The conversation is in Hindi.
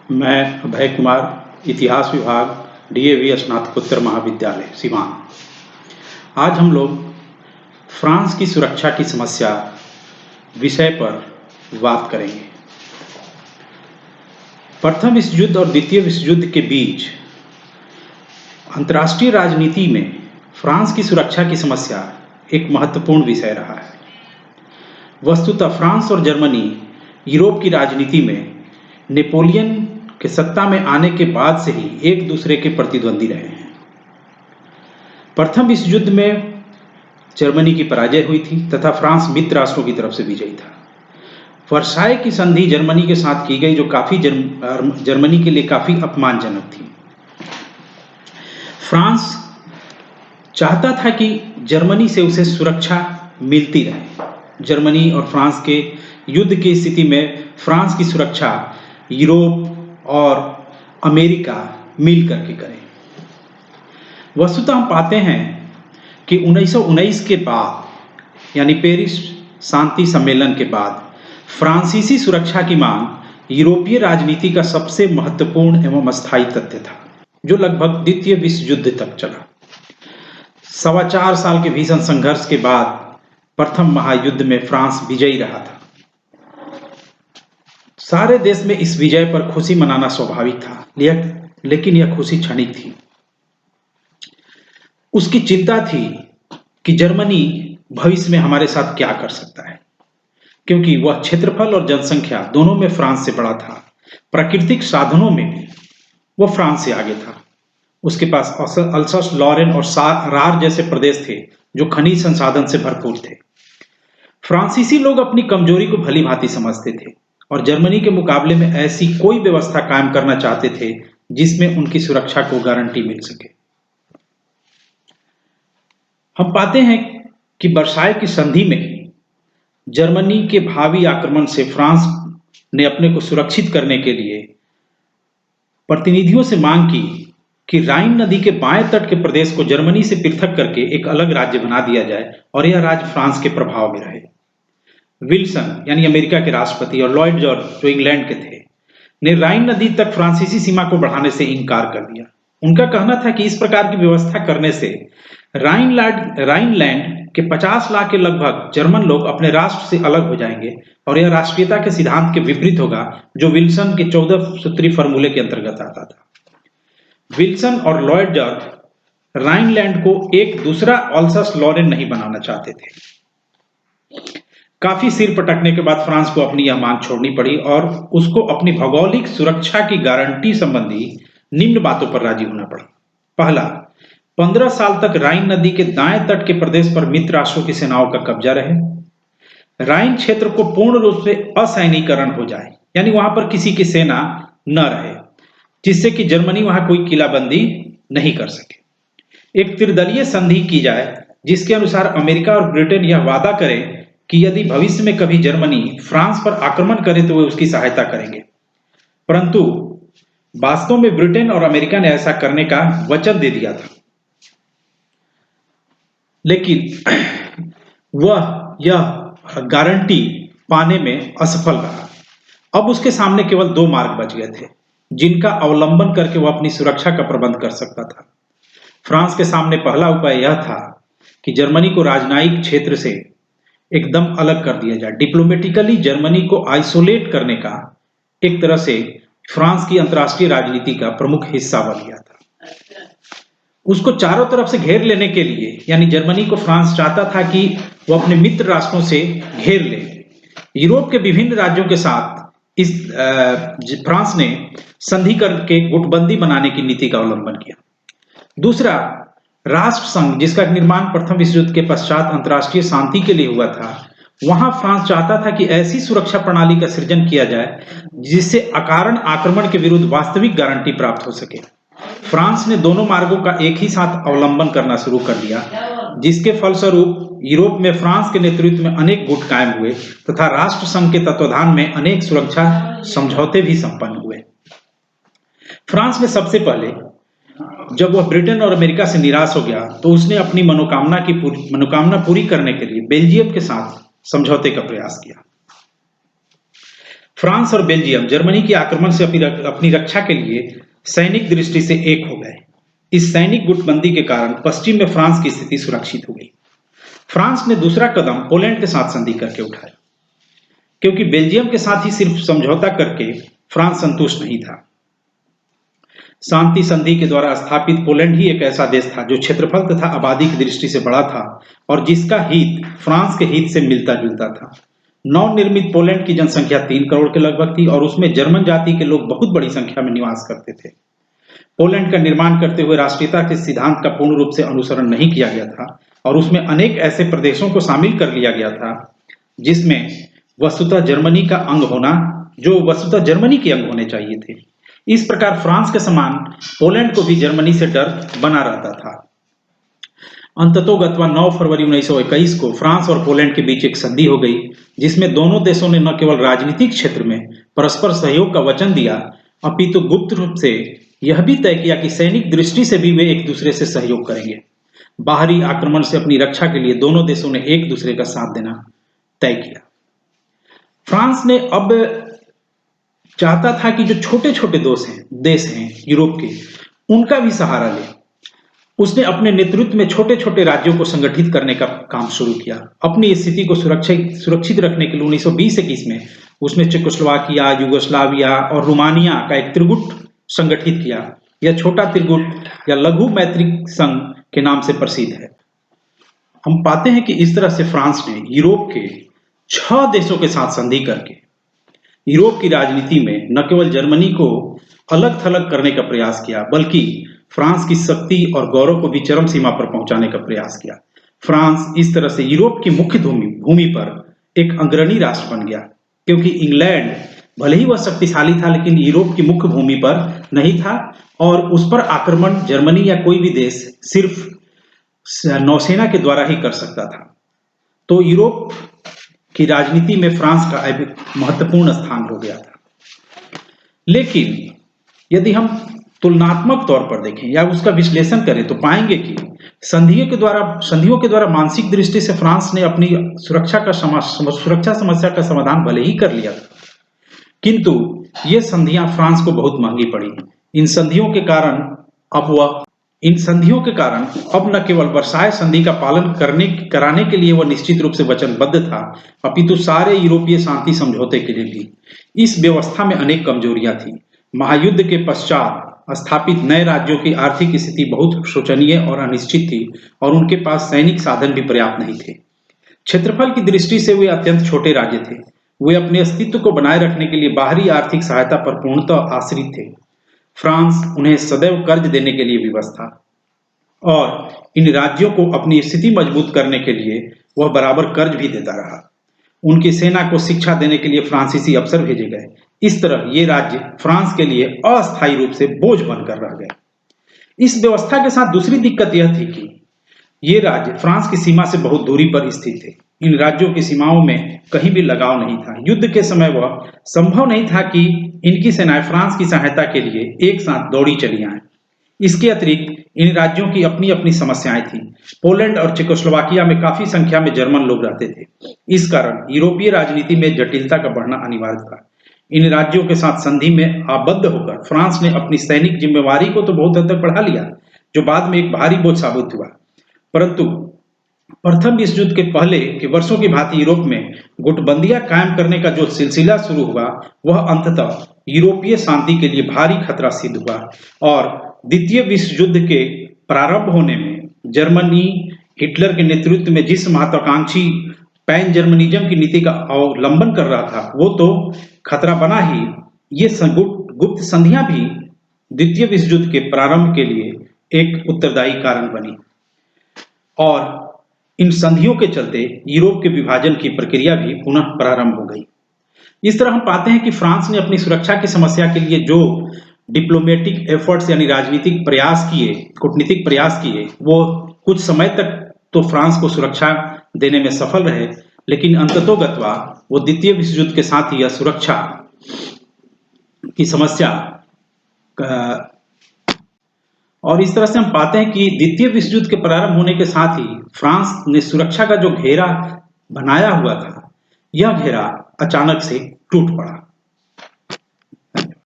मैं अभय कुमार, इतिहास विभाग, डीएवी स्नातकोत्तर महाविद्यालय सीवान। आज हम लोग फ्रांस की सुरक्षा की समस्या विषय पर बात करेंगे। प्रथम विश्व युद्ध और द्वितीय विश्व युद्ध के बीच अंतर्राष्ट्रीय राजनीति में फ्रांस की सुरक्षा की समस्या एक महत्वपूर्ण विषय रहा है। वस्तुतः फ्रांस और जर्मनी यूरोप की राजनीति में नेपोलियन के सत्ता में आने के बाद से ही एक दूसरे के प्रतिद्वंदी रहे हैं। प्रथम विश्व युद्ध में जर्मनी की पराजय हुई थी तथा फ्रांस मित्र राष्ट्रों की तरफ से विजयी था। वर्साय की संधि जर्मनी के साथ की गई, जो काफी जर्मनी के लिए काफी अपमानजनक थी। फ्रांस चाहता था कि जर्मनी से उसे सुरक्षा मिलती रहे। जर्मनी और फ्रांस के युद्ध की स्थिति में फ्रांस की सुरक्षा यूरोप और अमेरिका मिल करके करें। वस्तुतः हम पाते हैं कि 1919 के बाद, यानी पेरिस शांति सम्मेलन के बाद, फ्रांसीसी सुरक्षा की मांग यूरोपीय राजनीति का सबसे महत्वपूर्ण एवं अस्थायी तथ्य था, जो लगभग द्वितीय विश्व युद्ध तक चला। 4.25 साल के भीषण संघर्ष के बाद प्रथम महायुद्ध में फ्रांस विजयी रहा था। सारे देश में इस विजय पर खुशी मनाना स्वाभाविक था, लेकिन यह खुशी क्षणिक थी। उसकी चिंता थी कि जर्मनी भविष्य में हमारे साथ क्या कर सकता है, क्योंकि वह क्षेत्रफल और जनसंख्या दोनों में फ्रांस से बड़ा था। प्राकृतिक साधनों में भी वह फ्रांस से आगे था। उसके पास अल्सस, लॉरेन और रार जैसे प्रदेश थे जो खनिज संसाधन से भरपूर थे। फ्रांसीसी लोग अपनी कमजोरी को भली भांति समझते थे और जर्मनी के मुकाबले में ऐसी कोई व्यवस्था कायम करना चाहते थे जिसमें उनकी सुरक्षा को गारंटी मिल सके। हम पाते हैं कि वर्साय की संधि में जर्मनी के भावी आक्रमण से फ्रांस ने अपने को सुरक्षित करने के लिए प्रतिनिधियों से मांग की कि राइन नदी के बाएं तट के प्रदेश को जर्मनी से पृथक करके एक अलग राज्य बना दिया जाए और यह राज्य फ्रांस के प्रभाव में रहे। विल्सन यानी अमेरिका के राष्ट्रपति और लॉयड जॉर्ज, जो इंग्लैंड के थे, ने राइन नदी तक फ्रांसीसी सीमा को बढ़ाने से इनकार कर दिया। उनका कहना था कि इस प्रकार की व्यवस्था करने से राइनलैंड के 50 लाख के लगभग जर्मन लोग अपने राष्ट्र से अलग हो जाएंगे और यह राष्ट्रीयता के सिद्धांत के विपरीत होगा, जो विल्सन के 14 सूत्री फॉर्मूले के अंतर्गत आता था। विल्सन और लॉयड जॉर्ज राइनलैंड को एक दूसरा अल्सस लॉरेन नहीं बनाना चाहते थे। काफी सिर पटकने के बाद फ्रांस को अपनी यह मांग छोड़नी पड़ी और उसको अपनी भौगोलिक सुरक्षा की गारंटी संबंधी निम्न बातों पर राजी होना पड़ा। पहला, 15 साल तक राइन नदी के दाएं तट के प्रदेश पर मित्र राष्ट्रों की सेनाओं का कब्जा रहे। राइन क्षेत्र को पूर्ण रूप से असैनिकरण हो जाए, यानी वहां पर किसी की सेना न रहे, जिससे कि जर्मनी वहां कोई किलाबंदी नहीं कर सके। एक त्रिदलीय संधि की जाए जिसके अनुसार अमेरिका और ब्रिटेन यह वादा करें कि यदि भविष्य में कभी जर्मनी फ्रांस पर आक्रमण करे तो वे उसकी सहायता करेंगे। परंतु वास्तव में ब्रिटेन और अमेरिका ने ऐसा करने का वचन दे दिया था, लेकिन वह यह गारंटी पाने में असफल रहा। अब उसके सामने केवल 2 मार्ग बच गए थे जिनका अवलंबन करके वह अपनी सुरक्षा का प्रबंध कर सकता था। फ्रांस के सामने पहला उपाय यह था कि जर्मनी को राजनयिक क्षेत्र से एकदम अलग कर दिया जाए। डिप्लोमेटिकली जर्मनी को आइसोलेट करने का एक तरह से फ्रांस की अंतर्राष्ट्रीय राजनीति का प्रमुख हिस्सा बन गया था। उसको चारों तरफ से घेर लेने के लिए, यानी जर्मनी को फ्रांस चाहता था कि वह अपने मित्र राष्ट्रों से घेर ले। यूरोप के विभिन्न राज्यों के साथ इस फ्रांस ने संधि करके गुटबंदी बनाने की नीति का अवलंबन किया। दूसरा, राष्ट्र संघ, जिसका निर्माण प्रथम विश्व युद्ध के पश्चात अंतर्राष्ट्रीय शांति के लिए हुआ था, वहां फ्रांस चाहता था कि ऐसी सुरक्षा प्रणाली का सृजन किया जाए जिससे अकारण आक्रमण के विरुद्ध वास्तविक गारंटी प्राप्त हो सके। फ्रांस ने दोनों मार्गों का एक ही साथ अवलंबन करना शुरू कर दिया, जिसके फलस्वरूप यूरोप में फ्रांस के नेतृत्व में अनेक गुट कायम हुए तथा राष्ट्र संघ के तत्वाधान में अनेक सुरक्षा समझौते भी संपन्न हुए। फ्रांस में सबसे पहले जब वह ब्रिटेन और अमेरिका से निराश हो गया तो उसने अपनी मनोकामना पूरी करने के लिए बेल्जियम के साथ समझौते का प्रयास किया। फ्रांस और बेल्जियम जर्मनी के आक्रमण से अपनी रक्षा के लिए सैनिक दृष्टि से एक हो गए। इस सैनिक गुटबंदी के कारण पश्चिम में फ्रांस की स्थिति सुरक्षित हो गई। फ्रांस ने दूसरा कदम पोलैंड के साथ संधि करके उठाया, क्योंकि बेल्जियम के साथ ही सिर्फ समझौता करके फ्रांस संतुष्ट नहीं था। शांति संधि के द्वारा स्थापित पोलैंड ही एक ऐसा देश था जो क्षेत्रफल तथा आबादी की दृष्टि से बड़ा था और जिसका हित फ्रांस के हित से मिलता जुलता था। नवनिर्मित पोलैंड की जनसंख्या 3 करोड़ के लगभग थी और उसमें जर्मन जाति के लोग बहुत बड़ी संख्या में निवास करते थे। पोलैंड का निर्माण करते हुए राष्ट्रीयता के सिद्धांत का पूर्ण रूप से अनुसरण नहीं किया गया था और उसमें अनेक ऐसे प्रदेशों को शामिल कर लिया गया था जिसमें वस्तुतः जर्मनी का अंग होना जो वस्तुतः जर्मनी के अंग होने चाहिए थे। इस प्रकार फ्रांस के समान पोलैंड को भी जर्मनी से डर बना रहता था। अंततोगत्वा 9 फरवरी 1921 को फ्रांस और पोलैंड के बीच एक संधि हो गई, जिसमें दोनों देशों ने न केवल राजनीतिक क्षेत्र में परस्पर सहयोग का वचन दिया, अपितु गुप्त रूप से यह भी तय किया कि सैनिक दृष्टि से भी वे एक दूसरे से सहयोग करेंगे। बाहरी आक्रमण से अपनी रक्षा के लिए दोनों देशों ने एक दूसरे का साथ देना तय किया। फ्रांस ने अब चाहता था कि जो छोटे छोटे देश हैं यूरोप के, उनका भी सहारा ले। उसने अपने नेतृत्व में छोटे छोटे राज्यों को संगठित करने का काम शुरू किया। अपनी स्थिति को सुरक्षित रखने के लिए 1920-21 में उसने चेकोस्लोवाकिया, युगोस्लाविया और रोमानिया का एक त्रिगुट संगठित किया। यह छोटा त्रिगुट या लघु मैत्रिक संघ के नाम से प्रसिद्ध है। हम पाते हैं कि इस तरह से फ्रांस ने यूरोप के 6 देशों के साथ संधि करके यूरोप की राजनीति में न केवल जर्मनी को अलग थलग करने का प्रयास किया, बल्कि फ्रांस की शक्ति और गौरव को भी चरम सीमा पर पहुंचाने का प्रयास किया। फ्रांस इस तरह से यूरोप की मुख्य भूमि पर एक अग्रणी राष्ट्र बन गया, क्योंकि इंग्लैंड भले ही वह शक्तिशाली था लेकिन यूरोप की मुख्य भूमि पर नहीं था और उस पर आक्रमण जर्मनी या कोई भी देश सिर्फ नौसेना के द्वारा ही कर सकता था। तो यूरोप की राजनीति में फ्रांस का एक महत्वपूर्ण स्थान हो गया था। लेकिन यदि हम तुलनात्मक तौर पर देखें या उसका विश्लेषण करें तो पाएंगे कि संधियों के द्वारा मानसिक दृष्टि से फ्रांस ने अपनी सुरक्षा समस्या का समाधान भले ही कर लिया था, किंतु ये संधियां फ्रांस को बहुत महंगी पड़ी। इन संधियों के कारण अब न केवल वर्साय संधि का पालन कराने के लिए वह निश्चित रूप से वचनबद्ध था, अपितु सारे यूरोपीय शांति समझौते के लिए भी। इस व्यवस्था में अनेक कमजोरियां थी। महायुद्ध के पश्चात स्थापित नए राज्यों की आर्थिक स्थिति बहुत शोचनीय और अनिश्चित थी और उनके पास सैनिक साधन भी पर्याप्त नहीं थे। क्षेत्रफल की दृष्टि से वे अत्यंत छोटे राज्य थे। वे अपने अस्तित्व को बनाए रखने के लिए बाहरी आर्थिक सहायता पर पूर्णतः आश्रित थे। फ्रांस उन्हें सदैव कर्ज देने के लिए विवश था और इन राज्यों को अपनी स्थिति मजबूत करने के लिए वह बराबर कर्ज भी देता रहा। उनकी सेना को शिक्षा देने के लिए फ्रांसीसी अफसर भेजे गए। इस तरह ये राज्य फ्रांस के लिए अस्थायी रूप से बोझ बनकर रह गए। इस व्यवस्था के साथ दूसरी दिक्कत यह थी कि ये राज्य फ्रांस की सीमा से बहुत दूरी पर स्थित थे। इन राज्यों की सीमाओं में कहीं भी लगाव नहीं था। युद्ध के समय वह संभव नहीं था कि इनकी सेनाएं फ्रांस की सहायता के लिए एक साथ दौड़ी चली आएं। इसके अतिरिक्त इन राज्यों की अपनी अपनी समस्याएं थी। पोलैंड और चेकोस्लोवाकिया में काफी संख्या में जर्मन लोग रहते थे। इस कारण यूरोपीय राजनीति में जटिलता का बढ़ना अनिवार्य था। इन राज्यों के साथ संधि में आबद्ध होकर फ्रांस ने अपनी सैनिक जिम्मेवारी को तो बहुत हद तक बढ़ा लिया, जो बाद में एक भारी बोझ साबित हुआ। परंतु प्रथम विश्व युद्ध के पहले के वर्षों की भांति यूरोप में गुटबंदियां कायम करने का जो सिलसिला शुरू हुआ, वह अंततः यूरोपीय शांति के लिए भारी खतरा सिद्ध हुआ और द्वितीय विश्व युद्ध के प्रारंभ होने में जर्मनी हिटलर के नेतृत्व में जिस महत्वाकांक्षी पैन जर्मनिज्म की नीति का अवलंबन कर रहा था, वो तो खतरा बना ही, ये गुप्त संधियां भी द्वितीय विश्व युद्ध के प्रारंभ के लिए एक उत्तरदायी कारण बनी और इन संधियों के चलते यूरोप के विभाजन की प्रक्रिया भी पुनः प्रारंभ हो गई। इस तरह हम पाते हैं कि फ्रांस ने अपनी सुरक्षा की समस्या के लिए जो डिप्लोमेटिक एफर्ट्स यानी राजनीतिक प्रयास किए, कूटनीतिक प्रयास किए, वो कुछ समय तक तो फ्रांस को सुरक्षा देने में सफल रहे, लेकिन अंततोगत्वा वो द्वितीय विश्व युद्ध के साथ ही यह सुरक्षा की समस्या और इस तरह से हम पाते हैं कि द्वितीय विश्व युद्ध के प्रारंभ होने के साथ ही फ्रांस ने सुरक्षा का जो घेरा बनाया हुआ था, यह घेरा अचानक से टूट पड़ा।